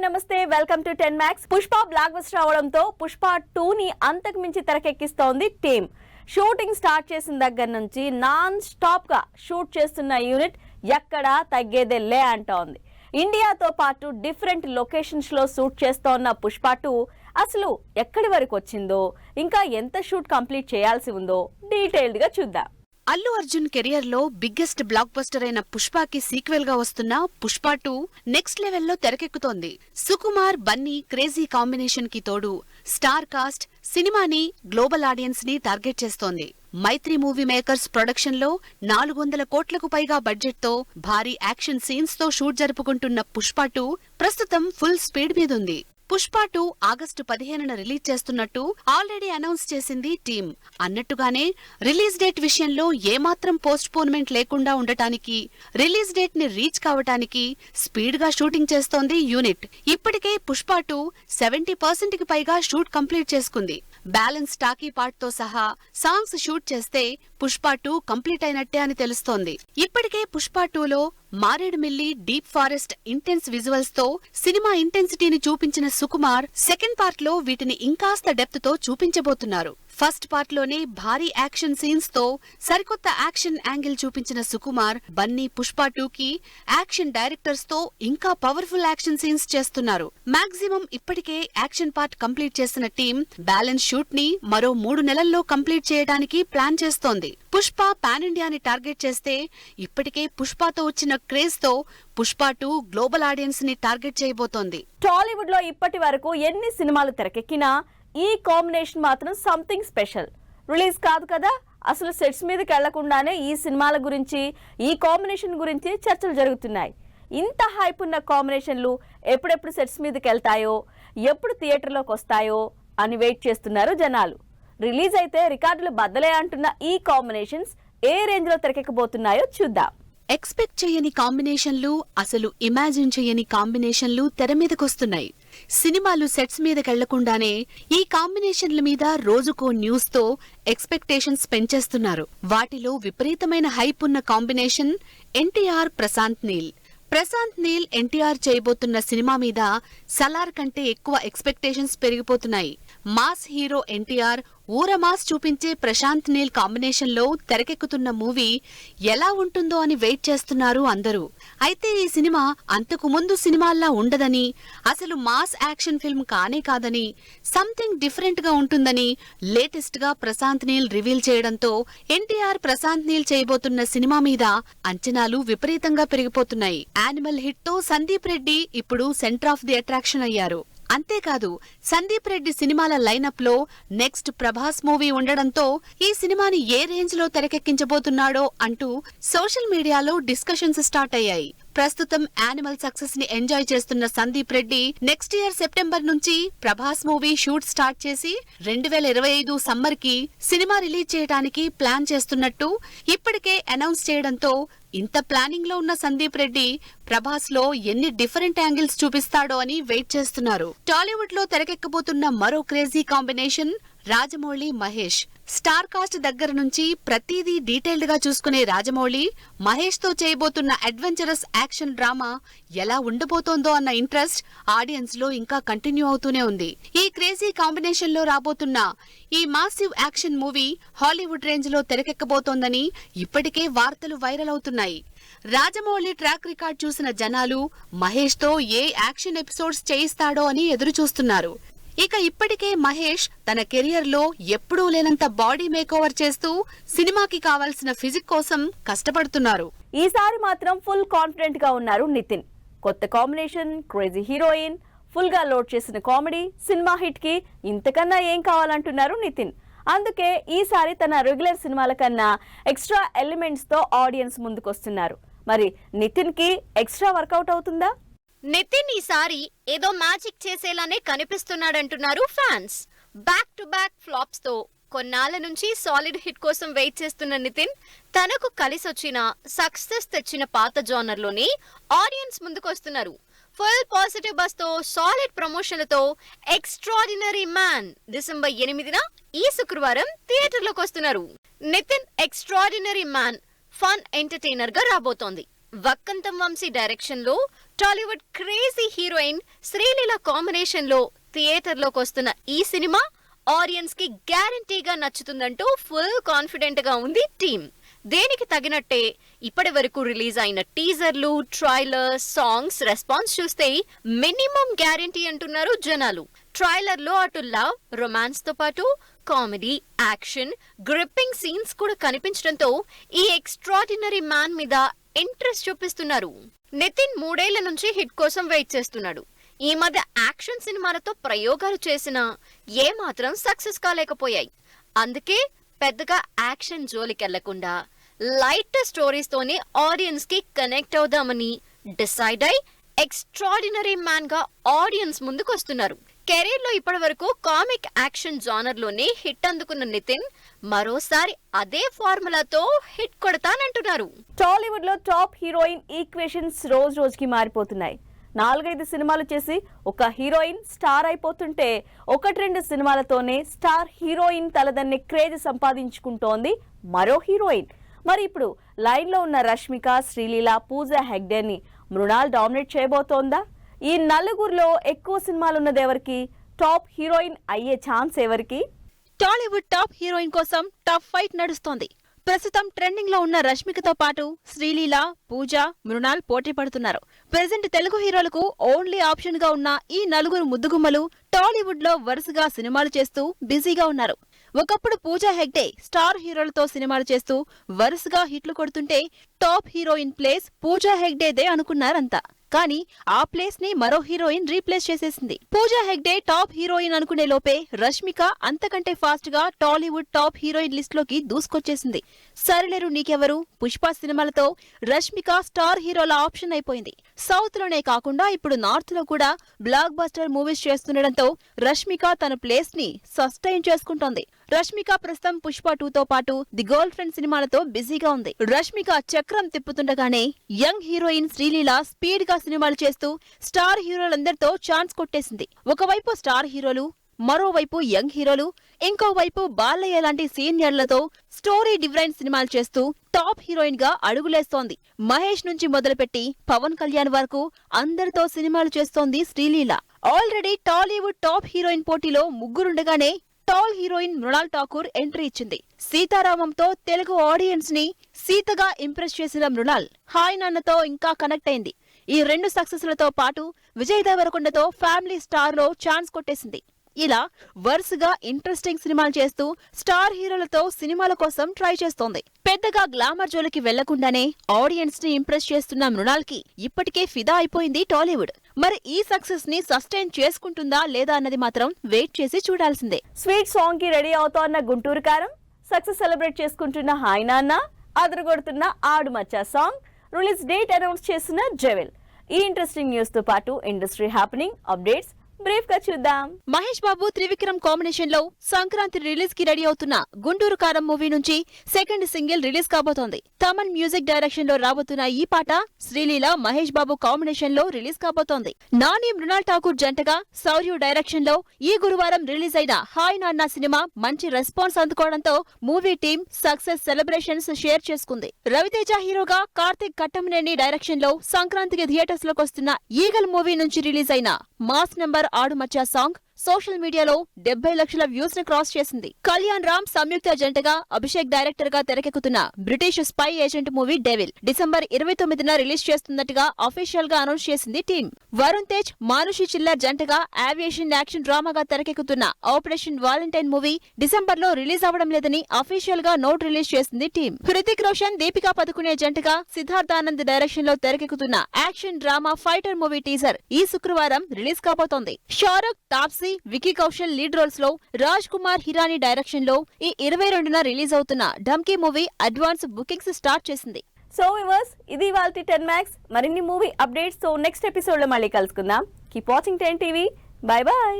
నమస్తే welcome to 10 Max. Pushpa block buster అవడంతో పుష్ప 2 ని అంతకు మించి తెరకెక్కిస్తోంది టీమ్. షూటింగ్ స్టార్ట్ చేసిన దగ్గర నుంచి నాన్ స్టాప్ గా షూట్ చేస్తున్న యూనిట్ ఎక్కడా తగ్గేదేలే అంటోంది. ఇండియాతో పాటు డిఫరెంట్ లొకేషన్స్ లో షూట్ చేస్తోన్న పుష్ప 2 అసలు ఎక్కడి వరకు వచ్చిందో, ఇంకా ఎంత షూట్ కంప్లీట్ చేయాల్సి ఉందో డీటెయిల్డ్ గా చూద్దాం. అల్లు అర్జున్ కెరియర్ లో బిగ్గెస్ట్ బ్లాక్ బస్టర్ అయిన పుష్పకి సీక్వెల్ గా వస్తున్న పుష్ప 2 నెక్స్ట్ లెవెల్లో తెరకెక్కుతోంది. సుకుమార్ బన్నీ క్రేజీ కాంబినేషన్ కి తోడు స్టార్ కాస్ట్ సినిమాని గ్లోబల్ ఆడియన్స్ ని టార్గెట్ చేస్తోంది. మైత్రి మూవీ మేకర్స్ ప్రొడక్షన్ లో 400 కోట్లకు పైగా బడ్జెట్ తో భారీ యాక్షన్ సీన్స్ తో షూట్ జరుపుకుంటున్న పుష్ప 2 ప్రస్తుతం ఫుల్ స్పీడ్ మీదుంది. పుష్ప 2 ఆగస్టు 15న రిలీజ్ చేస్తున్నట్టు ఆల్రెడీ అనౌన్స్ చేసింది టీమ్. అన్నట్టుగానే రిలీజ్ డేట్ విషయంలో ఏమాత్రం పోస్ట్ పోన్మెంట్ లేకుండా ఉండటానికి, రిలీజ్ డేట్ ని రీచ్ కావటానికి స్పీడ్ గా షూటింగ్ చేస్తోంది యూనిట్. ఇప్పటికే పుష్ప 2 70% కి పైగా షూట్ కంప్లీట్ చేసుకుంది. బ్యాలెన్స్ టాకీ పార్ట్ తో సహా సాంగ్స్ షూట్ చేస్తే పుష్ప 2 కంప్లీట్ అయినట్టే అని తెలుస్తోంది. ఇప్పటికే పుష్ప 2లో Maredumilli deep forest intense visuals తో సినిమా ఇంటెన్సిటీని చూపించిన సుకుమార్ సెకండ్ పార్ట్ లో వీటిని ఇంకాస్త డెప్త్ తో చూపించబోతున్నారు. ఫస్ట్ పార్ట్ లోనే భారీ యాక్షన్ సీన్స్ తో సరికొత్త యాక్షన్ యాంగిల్ చూపించిన సుకుమార్ బన్నీ పుష్ప 2 కి యాక్షన్ డైరెక్టర్స్ తో ఇంకా పవర్ఫుల్ యాక్షన్ సీన్స్ చేస్తున్నారు. మాక్సిమం ఇప్పటికే యాక్షన్ పార్ట్ కంప్లీట్ చేసిన టీం బ్యాలెన్స్ షూట్ ని మరో 3 నెలల్లో కంప్లీట్ చేయడానికి ప్లాన్ చేస్తోంది. పుష్ప పాన్ ఇండియాని టార్గెట్ చేస్తే ఇప్పటికే పుష్పతో వచ్చిన క్రేజ్ తో పుష్ప 2 గ్లోబల్ ఆడియన్స్ ని టార్గెట్ చేయబోతోంది. టాలీవుడ్ లో ఇప్పటి వరకు ఎన్ని సినిమాలు తెరకెక్కినా ఈ కాంబినేషన్ మాత్రం సంథింగ్ స్పెషల్. రిలీజ్ కాదు కదా, అసలు సెట్స్ మీదకి వెళ్లకుండానే ఈ సినిమాల గురించి, ఈ కాంబినేషన్ గురించి చర్చలు జరుగుతున్నాయి. ఇంత హైప్ ఉన్న కాంబినేషన్లు ఎప్పుడెప్పుడు సెట్స్ మీదకి వెళ్తాయో, ఎప్పుడు థియేటర్లోకి వస్తాయో అని వెయిట్ చేస్తున్నారు జనాలు. రిలీజ్ అయితే రికార్డులు బద్దలే అంటున్న ఈ కాంబినేషన్స్ ఏ రేంజ్ లో తెరకెక్కబోతున్నాయో చూద్దాం. ఎక్స్పెక్ట్ చేయని కాంబినేషన్లు, అసలు ఇమాజిన్ చేయని కాంబినేషన్లు తెరమీదకొస్తున్నాయి. సినిమాలు సెట్స్ మీదకెళ్లకుండానే ఈ కాంబినేషన్ల మీద రోజుకో న్యూస్ తో ఎక్స్పెక్టేషన్స్ పెంచేస్తున్నారు. వాటిలో విపరీతమైన హైప్ ఉన్న కాంబినేషన్ ఎన్టీఆర్ ప్రశాంత్ నీల్. ప్రశాంత్ నీల్ ఎన్టీఆర్ చేయబోతున్న సినిమా మీద సలార్ కంటే ఎక్కువ ఎక్స్పెక్టేషన్స్ పెరిగిపోతున్నాయి. మాస్ హీరో ఎన్టీఆర్, ఊర మాస్ చూపించే ప్రశాంత్ నీల్ కాంబినేషన్ లో తెరకెక్కుతున్న మూవీ ఎలా ఉంటుందో అని వెయిట్ చేస్తున్నారు అందరూ. అయితే ఈ సినిమా అంతకు ముందు సినిమాల్లా ఉండదని, అసలు మాస్ యాక్షన్ ఫిల్మ్ కానే కాదని, సంథింగ్ డిఫరెంట్ గా ఉంటుందని లేటెస్ట్ గా ప్రశాంత్ నీల్ రివీల్ చేయడంతో ఎన్టీఆర్ ప్రశాంత్ నీల్ చేయబోతున్న సినిమా మీద అంచనాలు విపరీతంగా పెరిగిపోతున్నాయి. యానిమల్ హిట్ తో సందీప్ రెడ్డి ఇప్పుడు సెంటర్ ఆఫ్ ది అట్రాక్షన్ అయ్యారు. అంతేకాదు సందీప్ రెడ్డి సినిమాల లైనప్ లో నెక్స్ట్ ప్రభాస్ మూవీ ఉండడంతో ఈ సినిమాని ఏ రేంజ్ లో తెరకెక్కించబోతున్నాడో అంటూ సోషల్ మీడియాలో డిస్కషన్స్ స్టార్ట్ అయ్యాయి. ప్రస్తుతం యానిమల్ సక్సెస్ ని ఎంజాయ్ చేస్తున్న Sandeep Reddy next year September నుంచి ప్రభాస్ మూవీ షూట్ స్టార్ట్ చేసి 2025 సమ్మర్ కి సినిమా రిలీజ్ చేయడానికి ప్లాన్ చేస్తున్నట్టు ఇప్పటికే అనౌన్స్ చేయడంతో ఇంత ప్లానింగ్ లో ఉన్న సందీప్ రెడ్డి ప్రభాస్ లో ఎన్ని డిఫరెంట్ యాంగిల్స్ చూపిస్తాడో అని వెయిట్ చేస్తున్నారు. టాలీవుడ్ లో తెరకెక్కబోతున్న మరో crazy combination Rajamouli Mahesh. Star cast దగ్గర నుంచి ప్రతిదీ డీటెయిల్డ్ గా చూసుకునే రాజమౌళి మహేష్ తో చేయబోతున్న అడ్వెంచరస్ యాక్షన్ డ్రామా ఎలా ఉండబోతోందో అన్న ఇంట్రెస్ట్ ఆడియన్స్ లో ఇంకా కంటిన్యూ అవుతూనే ఉంది. ఈ క్రేజీ కాంబినేషన్ లో రాబోతున్న ఈ massive action movie Hollywood range లో తెరకెక్కబోతోందని ఇప్పటికే వార్తలు వైరల్ అవుతున్నాయి. రాజమౌళి ట్రాక్ రికార్డ్ చూసిన జనాలు మహేష్ తో ఏ యాక్షన్ ఎపిసోడ్స్ చేయిస్తాడో అని ఎదురు చూస్తున్నారు. ఇక ఇప్పటికే మహేష్ తన కెరియర్ లో ఎప్పుడూ లేనంత బాడీ మేకోవర్ చేస్తూ సినిమాకి కావాల్సిన ఫిజిక్ కోసం కష్టపడుతున్నారు. ఈసారి మాత్రం ఫుల్ కాన్ఫిడెంట్ గా ఉన్నారు నితిన్. కొత్త కాంబినేషన్, క్రేజీ హీరోయిన్, ఫుల్ గా లోడ్ చేసిన కామెడీ, సినిమా హిట్ కి ఇంతకన్నా ఏం కావాలంటున్నారు నితిన్. అందుకే ఈసారి తన రెగ్యులర్ సినిమాల కన్నా ఎక్స్ట్రా ఎలిమెంట్స్ తో ఆడియన్స్ ముందుకొస్తున్నారు. మరి నితిన్ కి ఎక్స్ట్రా వర్కౌట్ అవుతుందా? నితిన్ ఈసారి ఏదో మ్యాజిక్ చేసేలానే కనిపిస్తున్నాడంటున్నారు fans. Back to back flops తో కొన్నాళ్ల నుంచి సాలిడ్ హిట్ కోసం వెయిట్ చేస్తున్న నితిన్ తనకు కలిసొచ్చిన, సక్సెస్ తెచ్చిన పాత జానర్ లోనే ఆడియన్స్ ముందుకొస్తున్నారు. ఫుల్ పాజిటివ్ బస్ తో సాలిడ్ ప్రమోషన్లతో ఎక్స్ట్రాడినరీ మ్యాన్ డిసెంబర్ 8న ఈ శుక్రవారం థియేటర్లోకి వస్తున్నారు. Nithin extraordinary man fun entertainer గా రాబోతోంది. వక్కంతం వంశీ డైరెక్షన్ లో Tollywood crazy heroine Sreeleela combination లో థియేటర్ లోకి వస్తున్న ఈ సినిమా ఆడియన్స్ కి గ్యారంటీగా నచ్చుతుందంటూ ఫుల్ కాన్ఫిడెంట్ గా ఉంది టీమ్. దేనికి తగినట్టే ఇప్పటి వరకు రిలీజ్ అయిన టీజర్లు, ట్రైలర్, సాంగ్స్ రెస్పాన్స్ చూస్తే మినిమం గ్యారంటీ అంటున్నారు జనాలు. ట్రైలర్ లో అటు లవ్, రొమాన్స్ తో పాటు కామెడీ, యాక్షన్, గ్రిప్పింగ్ సీన్స్ కూడా కనిపించడంతో ఈ ఎక్స్ట్రాడినరీ మ్యాన్ మీద ఇంట్రెస్ట్ చూపిస్తున్నారు. నితిన్ 3 ఏళ్ల నుంచి హిట్ కోసం వెయిట్ చేస్తున్నాడు. ఈ మధ్య యాక్షన్ సినిమాలతో ప్రయోగాలు చేసినా ఏమాత్రం సక్సెస్ కాలేకపోయాయి. అందుకే పెద్దగా యాక్షన్ జోలికెళ్లకుండా లైట్ స్టోరీస్ తోనే ఆడియన్స్ కి కనెక్ట్ అవుదామని డిసైడ్ అయి ఎక్స్ట్రాడినరీ మ్యాన్ గా ఆడియన్స్ ముందుకు వస్తున్నారు. కెరీర్ లో ఇప్పటి వరకు కామిక్ యాక్షన్ జానర్ లోనే హిట్ అందుకున్న నితిన్ మరోసారి అదే ఫార్ములాతో హిట్ కొడతానంటున్నారు. టాలీవుడ్ లో టాప్ హీరోయిన్ ఈక్వేషన్స్ రోజు రోజుకి మారిపోతున్నాయి. 4-5 సినిమాలు చేసి ఒక హీరోయిన్ స్టార్ అయిపోతుంటే 1-2 సినిమాలతోనే స్టార్ హీరోయిన్ తలదన్నే క్రేజ్ సంపాదించుకుంటోంది మరో హీరోయిన్. మరి ఇప్పుడు లైన్ లో ఉన్న రష్మిక, శ్రీలీల, పూజా హెగ్డేని మృణాల్ డామినేట్ చేయబోతోందా? ఈ నలుగురిలో ఎక్కువ సినిమాలున్నది ఎవరికి? టాప్ హీరోయిన్ అయ్యే ఛాన్స్ ఎవరికి? టాలీవుడ్ టాప్ హీరోయిన్ కోసం టఫ్ ఫైట్ నడుస్తోంది. ప్రస్తుతం ట్రెండింగ్ లో ఉన్న రష్మికతో పాటు శ్రీలీల, పూజ, మృణాల్ పోటీ పడుతున్నారు. ప్రెజెంట్ తెలుగు హీరోలకు ఓన్లీ ఆప్షన్ గా ఉన్న ఈ నలుగురు ముద్దుగుమ్మలు టాలీవుడ్ లో వరుసగా సినిమాలు చేస్తూ బిజీగా ఉన్నారు. ఒకప్పుడు పూజా హెగ్డే స్టార్ హీరోలతో సినిమాలు చేస్తూ వరుసగా హిట్లు కొడుతుంటే టాప్ హీరోయిన్ ప్లేస్ పూజా హెగ్డేదే అనుకున్నారంతా. కానీ ఆ ప్లేస్ ని మరో హీరోయిన్ రీప్లేస్ చేసేసింది. పూజా హెగ్డే టాప్ హీరోయిన్ అనుకునే లోపే రష్మిక అంతకంటే ఫాస్ట్ గా టాలీవుడ్ టాప్ హీరోయిన్ లిస్ట్ లోకి దూసుకొచ్చేసింది. సరిలేరు నీకెవరు, పుష్ప సినిమాలతో రష్మిక స్టార్ హీరోల ఆప్షన్ అయిపోయింది. సౌత్ లోనే కాకుండా ఇప్పుడు నార్త్ లో కూడా బ్లాక్ బస్టర్ మూవీస్ చేస్తుండటంతో రష్మిక తన ప్లేస్ ని సస్టైన్ చేసుకుంటోంది. రష్మిక ప్రస్తుతం పుష్ప 2తో పాటు ది గర్ల్ ఫ్రెండ్ సినిమాలతో బిజీగా ఉంది. రష్మిక చక్రం తిప్పుతుండగానే యంగ్ హీరోయిన్ శ్రీలీల స్పీడ్ గా సినిమాలు చేస్తూ స్టార్ హీరోలందరితో ఛాన్స్ కొట్టేసింది. ఒకవైపు స్టార్ హీరోలు, మరోవైపు యంగ్ హీరోలు, ఇంకోవైపు బాలయ్య లాంటి సీనియర్లతో స్టోరీ డిఫరెంట్ సినిమాలు చేస్తూ టాప్ హీరోయిన్ గా అడుగులేస్తోంది. మహేష్ నుంచి మొదలుపెట్టి పవన్ కళ్యాణ్ వరకు అందరితో సినిమాలు చేస్తోంది Sreeleela. Already Tollywood top heroine పోటీలో ముగ్గురుండగానే tall heroine Mrunal Thakur entry ఇచ్చింది. సీతారామంతో తెలుగు ఆడియన్స్ ని సీతగా ఇంప్రెస్ చేసిన మృణాల్ హాయ్ నాన్నతో ఇంకా కనెక్ట్ అయింది. ఈ 2 సక్సెస్లతో పాటు విజయ్ దేవరకొండతో ఫ్యామిలీ స్టార్ లో ఛాన్స్ కొట్టేసింది. ఇలా వరుసగా ఇంట్రెస్టింగ్ సినిమాలు చేస్తూ స్టార్ హీరోలతో సినిమాల కోసం ట్రై చేస్తోంది. పెద్దగా గ్లామర్ జోలికి వెళ్లకుండానే ఆడియన్స్ ని ఇంప్రెస్ చేస్తున్న మృణాల్ కి ఇప్పటికే ఫిదా అయిపోయింది టాలీవుడ్. మరి ఈ సక్సెస్ ని సస్టైన్ చేసుకుంటుందా లేదా అన్నది మాత్రం వెయిట్ చేసి చూడాల్సిందే. స్వీట్ సాంగ్ కి రెడీ అవుతోన్న గుంటూరు కారం, సక్సెస్ సెలబ్రేట్ చేసుకుంటున్న హాయ్ నాన్న, అదరగొడుతున్న ఆడు మచ్చా సాంగ్, రిలీజ్ డేట్ అనౌన్స్ చేసిన జెవెల్. ఈ ఇంట్రెస్టింగ్ న్యూస్ తో పాటు ఇండస్ట్రీ హ్యాపెనింగ్ అప్డేట్స్ బ్రీఫ్ గా చూద్దాం. మహేష్ బాబు, త్రివిక్రమ్ కాంబినేషన్ లో సంక్రాంతి రిలీజ్ కి రెడీ అవుతున్న గుంటూరు కారం మూవీ నుంచి సెకండ్ సింగిల్ రిలీజ్ కాబోతోంది. తమన్ మ్యూజిక్ డైరెక్షన్ లో రాబోతున్న ఈ పాట శ్రీలీల, మహేష్ బాబు కాంబినేషన్ లో రిలీజ్ కాబోతోంది. నాని, మృణాల్ ఠాకూర్ జంటగా శౌర్య డైరెక్షన్ లో ఈ గురువారం రిలీజ్ అయిన హాయ్ నాన్న సినిమా మంచి రెస్పాన్స్ అందుకోవడంతో movie team success celebrations share చేసుకుంది. రవితేజ హీరోగా కార్తిక్ కట్టమనేని డైరెక్షన్ లో సంక్రాంతికి థియేటర్స్ లోకి వస్తున్న ఈగల్ మూవీ నుంచి రిలీజ్ అయిన మాస్ నంబర్ ఆడు మచ్చా సాంగ్ సోషల్ మీడియాలో 70 లక్షల వ్యూస్ ని క్రాస్ చేసింది. కళ్యాణ్ రామ్ సంయుక్త జంటగా అభిషేక్ డైరెక్టర్ గా తెరకెక్కుతున్న British spy agent movie devil December 29న రిలీజ్ చేస్తున్నట్టుగా అఫీషియల్ గా అనౌన్స్ చేసింది టీం. వరుణ్ తేజ్, మానుషి చిల్లర్ జంటగా ఏవియేషన్ యాక్షన్ డ్రామాగా తెరకెక్కుతున్న ఆపరేషన్ వాలంటైన్ మూవీ డిసెంబర్ లో రిలీజ్ అవ్వడం లేదని అఫీషియల్ గా నోట్ రిలీజ్ చేసింది టీం. హృతిక్ రోషన్, దీపికా పదుకునే జంటగా సిద్ధార్థానంద్ డైరెక్షన్ లో తెరకెక్కుతున్న action drama fighter movie teaser ఈ శుక్రవారం రిలీజ్ కాబోతోంది. షారుఖ్, తాప్సీ, వికీ కౌశల్ లీడ్ రోల్స్ లో రాజ్ కుమార్ హిరానీ డైరెక్షన్ లో ఈ 22న రిలీజ్ అవుతున్న ఢమ్కీ మూవీ అడ్వాన్స్ బుకింగ్స్ స్టార్ట్ చేసింది. సో వ్యూవర్స్, ఇది ఇవాల్టి 10 Max. మరిన్ని మూవీ అప్డేట్స్ తో నెక్స్ట్ ఎపిసోడ్ లో మళ్ళీ కలుసుకుందాం. Keep watching 10 TV. By by.